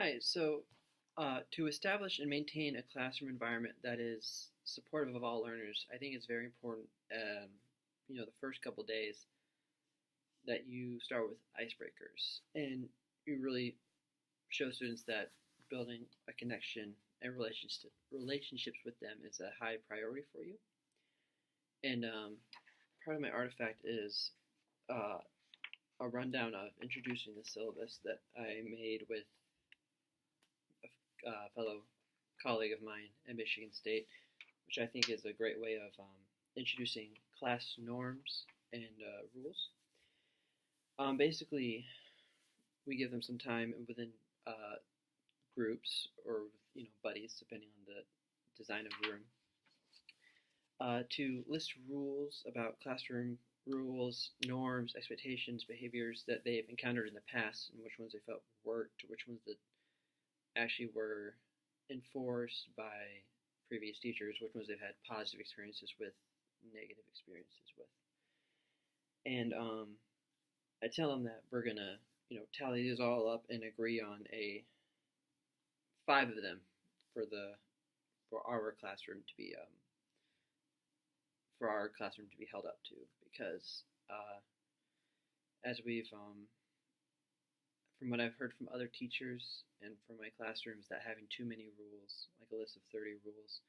Hi, to establish and maintain a classroom environment that is supportive of all learners, I think it's very important, the first couple days that you start with icebreakers and you really show students that building a connection and relationships with them is a high priority for you. And part of my artifact is uh, a rundown of introducing the syllabus that I made with a fellow colleague of mine at Michigan State, which I think is a great way of introducing class norms and rules. Basically, we give them some time within groups or buddies, depending on the design of the room, to list rules about classroom rules, norms, expectations, behaviors that they've encountered in the past, and which ones they felt worked, or which ones that actually were enforced by previous teachers, which ones they've had positive experiences with, negative experiences with. And I tell them that we're gonna, tally these all up and agree on a 5 of them for our classroom to be held up to, because as we've from what I've heard from other teachers and from my classrooms, that having too many rules, like a list of 30 rules,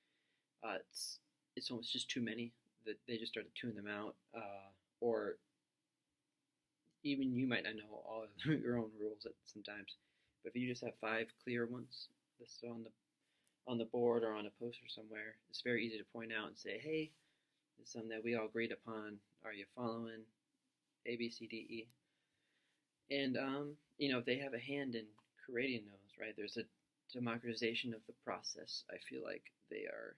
it's almost just too many. That they just start to tune them out, or even you might not know all of your own rules at sometimes. But if you just have 5 clear ones listed on the board or on a poster somewhere, it's very easy to point out and say, hey, this is something that we all agreed upon. Are you following A, B, C, D, E? And if they have a hand in creating those, right? There's a democratization of the process. I feel like they are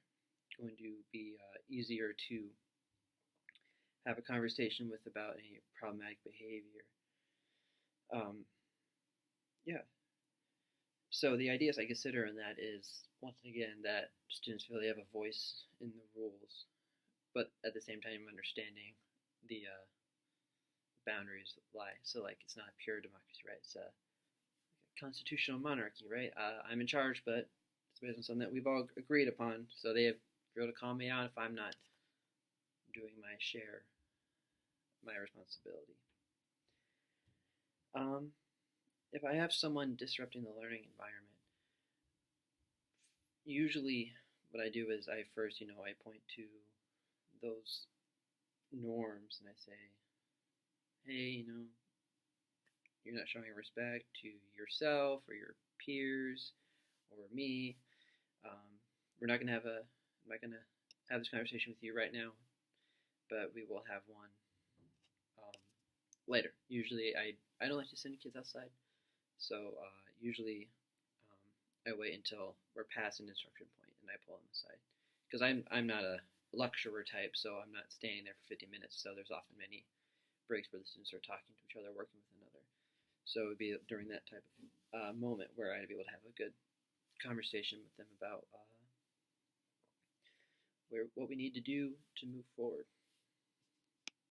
going to be easier to have a conversation with about any problematic behavior. Yeah. So the ideas I consider in that is, once again, that students feel they have a voice in the rules, but at the same time understanding the boundaries lie. So like, it's not a pure democracy, right? It's a constitutional monarchy, right? I'm in charge, but it's based on something that we've all agreed upon. So they have to be able to call me out if I'm not doing my share, my responsibility. If I have someone disrupting the learning environment, usually what I do is I first, I point to those norms and I say, hey, you're not showing respect to yourself or your peers or me. I'm not gonna have this conversation with you right now, but we will have one later. Usually, I don't like to send kids outside, so usually I wait until we're past an instruction point and I pull them aside, because I'm not a lecturer type, so I'm not standing there for 50 minutes. So there's often many breaks where the students are talking to each other, working with another. So it would be during that type of moment where I'd be able to have a good conversation with them about what we need to do to move forward.